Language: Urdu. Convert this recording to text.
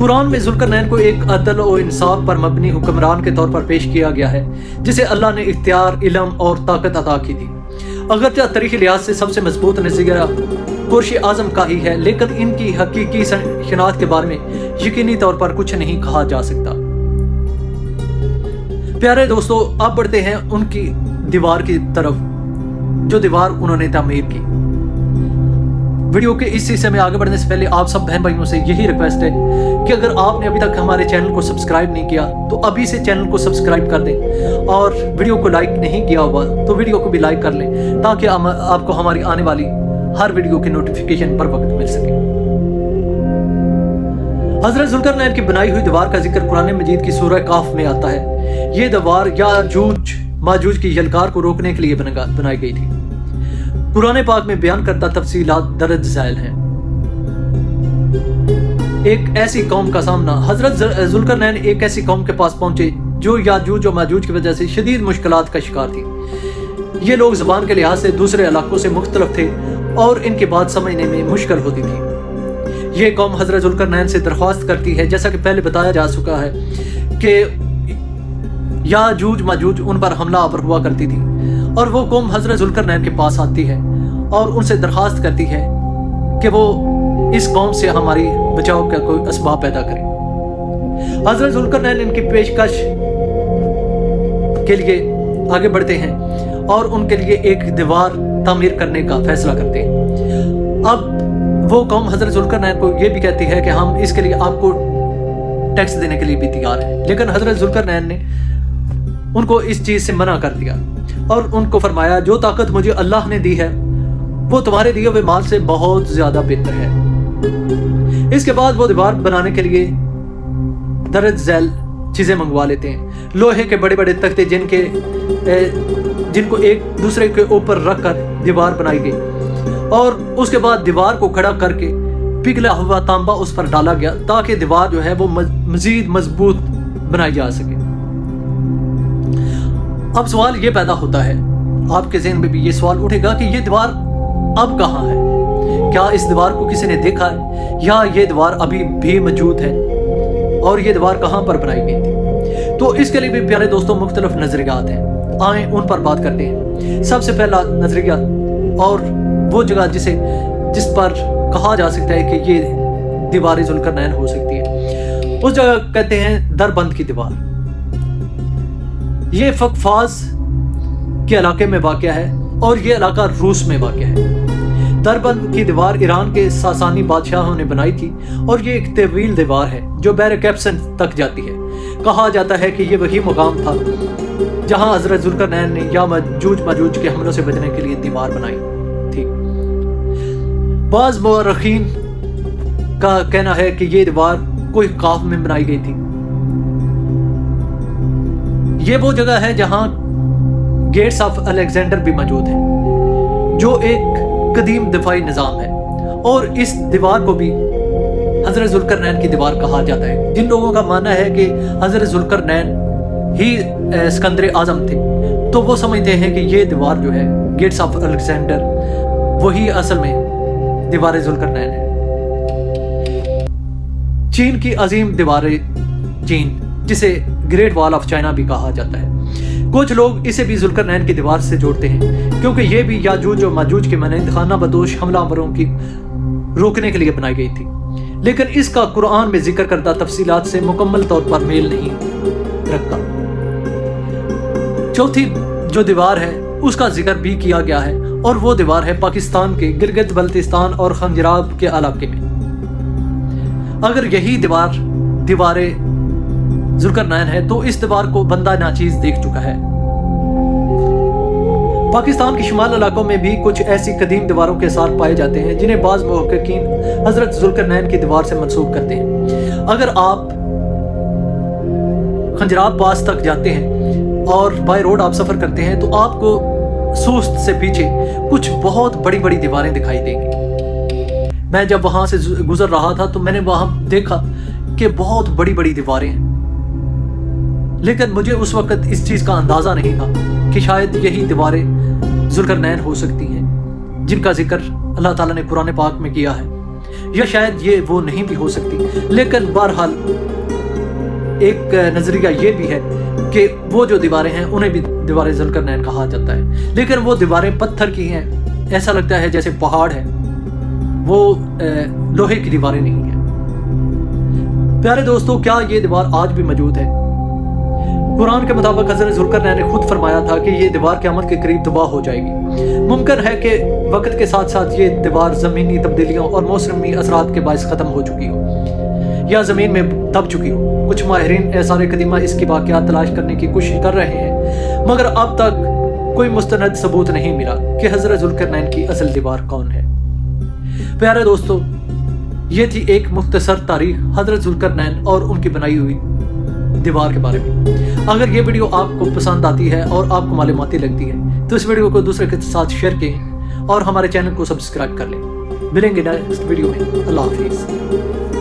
قرآن میں ذوالقرنین کو ایک عدل و انصاف پر مبنی حکمران کے طور پر پیش کیا گیا ہے جسے اللہ نے اختیار، علم اور طاقت عطا کی تھی۔ اگرچہ تاریخی لحاظ سے سب سے مضبوط نظریہ قرش اعظم کا ہی ہے، لیکن ان کی حقیقی شناخت کے بارے میں یقینی طور پر کچھ نہیں کہا جا سکتا۔ پیارے دوستو، اب بڑھتے ہیں ان کی دیوار کی طرف، جو دیوار انہوں نے تعمیر کی۔ ویڈیو کے اس حصے میں آگے بڑھنے سے پہلے آپ سب بہن بھائیوں سے یہی ریکویسٹ ہے کہ اگر آپ نے ابھی تک ہمارے چینل کو سبسکرائب نہیں کیا تو ابھی سے چینل کو سبسکرائب کر دیں، اور ویڈیو کو لائک نہیں کیا ہوا تو ویڈیو کو بھی لائک کر لیں تاکہ آپ کو ہماری آنے والی ہر ویڈیو کی نوٹیفیکیشن پر وقت مل سکے۔ حضرت ذوالقرنین کی بنائی ہوئی دیوار کا ذکر قرآن مجید کی سورہ کاف میں آتا ہے۔ یہ دیوار یاجوج ماجوج کی یلغار کو روکنے کے لیے بنائی گئی تھی۔ قرآن پاک میں بیان کردہ تفصیلات درج ذیل ہیں۔ ایک ایسی قوم کا سامنا، حضرت ذوالقرنین ایک ایسی قوم کے پاس پہنچے جو یاجوج و ماجوج کی وجہ سے شدید مشکلات کا شکار تھی۔ یہ لوگ زبان کے لحاظ سے دوسرے علاقوں سے مختلف تھے اور ان کی بات سمجھنے میں مشکل ہوتی تھی۔ یہ قوم حضرت ذوالقرنین سے درخواست کرتی ہے، جیسا کہ پہلے بتایا جا چکا ہے کہ یاجوج ماجوج ان پر حملہ آور ہوا کرتی تھی، اور وہ قوم حضرت ذوالقرنین کے پاس آتی ہے اور ان سے درخواست کرتی ہے کہ وہ اس قوم سے ہماری بچاؤ کا کوئی اسباب پیدا کرے۔ حضرت ذوالقرنین ان کی پیشکش کے لیے آگے بڑھتے ہیں اور ان کے لیے ایک دیوار تعمیر کرنے کا فیصلہ کرتے ہیں۔ اب وہ قوم حضرت ذوالقرنین کو یہ بھی کہتی ہے کہ ہم اس کے لیے آپ کو ٹیکس دینے کے لیے بھی تیار ہیں، لیکن حضرت ذوالقرنین نے ان کو اس چیز سے منع کر دیا اور ان کو فرمایا جو طاقت مجھے اللہ نے دی ہے وہ تمہارے دیے ہوئے مال سے بہت زیادہ بہتر ہے۔ اس کے بعد وہ دیوار بنانے کے لیے درج ذیل چیزیں منگوا لیتے ہیں۔ لوہے کے بڑے بڑے تختے جن کو ایک دوسرے کے اوپر رکھ کر دیوار بنائی گئی، اور اس کے بعد دیوار کو کھڑا کر کے پگھلا ہوا تانبا اس پر ڈالا گیا تاکہ دیوار جو ہے وہ مزید مضبوط بنائی جا سکے۔ اب سوال یہ پیدا ہوتا ہے، آپ کے ذہن میں بھی یہ سوال اٹھے گا کہ یہ دیوار اب کہاں ہے؟ کیا اس دیوار کو کسی نے دیکھا ہے یا یہ دیوار ابھی بھی موجود ہے، اور یہ دیوار کہاں پر بنائی گئی تھی؟ تو اس کے لیے بھی پیارے دوستوں مختلف نظریات ہیں، آئیں ان پر بات کرتے ہیں۔ سب سے پہلا نظریہ اور وہ جگہ جس پر کہا جا سکتا ہے کہ یہ دیوار ذوالقرنین ہو سکتی ہے، اس جگہ کہتے ہیں دربند کی دیوار۔ یہ فقفاز کے علاقے میں واقع ہے اور یہ علاقہ روس میں واقع ہے۔ دربند کی دیوار ایران کے ساسانی بادشاہوں نے بنائی تھی اور یہ ایک طویل دیوار ہے جو بحر کیسپیئن تک جاتی ہے۔ کہا جاتا ہے کہ یہ وہی مقام تھا جہاں حضرت ذوالقرنین نے یاجوج ماجوج کے حملوں سے بچنے کے لیے دیوار بنائی تھی۔ بعض مورخین کا کہنا ہے کہ یہ دیوار کوئی قاف میں بنائی گئی تھی۔ یہ وہ جگہ ہے جہاں گیٹس آف الیگزینڈر بھی موجود ہیں، جو ایک قدیم دفاعی نظام ہے، اور اس دیوار کو بھی حضرت ذوالقرنین کی دیوار کہا جاتا ہے۔ جن لوگوں کا ماننا ہے کہ حضرت ذوالقرنین ہی اسکندر اعظم تھے تو وہ سمجھتے ہیں کہ یہ دیوار جو ہے گیٹس آف الیگزینڈر وہی اصل میں دیوار ذوالقرنین ہے۔ چین کی عظیم دیوار چین، جسے گریٹ وال آف چائنا بھی کہا جاتا ہے، کچھ لوگ اسے بھی ذوالقرنین کی دیوار سے جوڑتے ہیں کیونکہ یہ بھی یاجوج و ماجوج کے مانند خانہ بدوش حملہ آوروں کی روکنے کے لیے بنائی گئی تھی، لیکن اس کا قرآن میں ذکر کردہ تفصیلات سے مکمل طور پر میل نہیں رکھتا۔ چوتھی جو دیوار ہے اس کا ذکر بھی کیا گیا ہے، اور وہ دیوار ہے پاکستان کے گلگت بلتستان اور خنجراب کے علاقے میں۔ اگر یہی دیوار ذوالقرنین ہے تو اس دیوار کو بندہ ناچیز دیکھ چکا ہے۔ پاکستان کے شمال علاقوں میں بھی کچھ ایسی قدیم دیواروں کے آثار پائے جاتے ہیں جنہیں بعض محققین حضرت ذوالقرنین کی دیوار سے منسوب کرتے ہیں۔ اگر آپ خنجراب پاس تک جاتے ہیں اور بائی روڈ آپ سفر کرتے ہیں تو آپ کو سوست سے پیچھے کچھ بہت بڑی بڑی دیواریں دکھائی دیں گی۔ میں جب وہاں سے گزر رہا تھا تو میں نے وہاں دیکھا کہ بہت بڑی بڑی دیواریں ہیں، لیکن مجھے اس وقت اس چیز کا اندازہ نہیں تھا کہ شاید یہی دیواریں ذوالقرنین ہو سکتی ہیں جن کا ذکر اللہ تعالیٰ نے قرآن پاک میں کیا ہے۔ یا شاید یہ وہ نہیں بھی ہو سکتی، لیکن بہرحال ایک نظریہ یہ بھی ہے کہ وہ جو دیواریں ہیں انہیں بھی دیواریں ذوالقرنین کہا جاتا ہے، لیکن وہ دیواریں پتھر کی ہیں، ایسا لگتا ہے جیسے پہاڑ ہے، وہ لوہے کی دیواریں نہیں ہیں۔ پیارے دوستو، کیا یہ دیوار آج بھی موجود ہے؟ قرآن کے مطابق حضرت ذوالقرنین نے خود فرمایا تھا کہ یہ دیوار قیامت کے قریب تباہ ہو جائے گی۔ ممکن ہے کہ وقت کے ساتھ ساتھ یہ دیوار زمینی تبدیلیوں اور موسمی اثرات کے باعث ختم ہو چکی ہو یا زمین میں دب چکی ہو۔ کچھ ماہرین آثار قدیمہ اس کی باقیات تلاش کرنے کی کوشش کر رہے ہیں، مگر اب تک کوئی مستند ثبوت نہیں ملا کہ حضرت ذوالقرنین کی اصل دیوار کون ہے۔ پیارے دوستو، یہ تھی ایک مختصر تاریخ حضرت ذوالقرنین اور ان کی بنائی ہوئی دیوار کے بارے میں۔ اگر یہ ویڈیو آپ کو پسند آتی ہے اور آپ کو معلوماتی لگتی ہے تو اس ویڈیو کو دوسرے کے ساتھ شیئر کریں اور ہمارے چینل کو سبسکرائب کر لیں۔ ملیں گے نیکسٹ ویڈیو میں۔ اللہ حافظ۔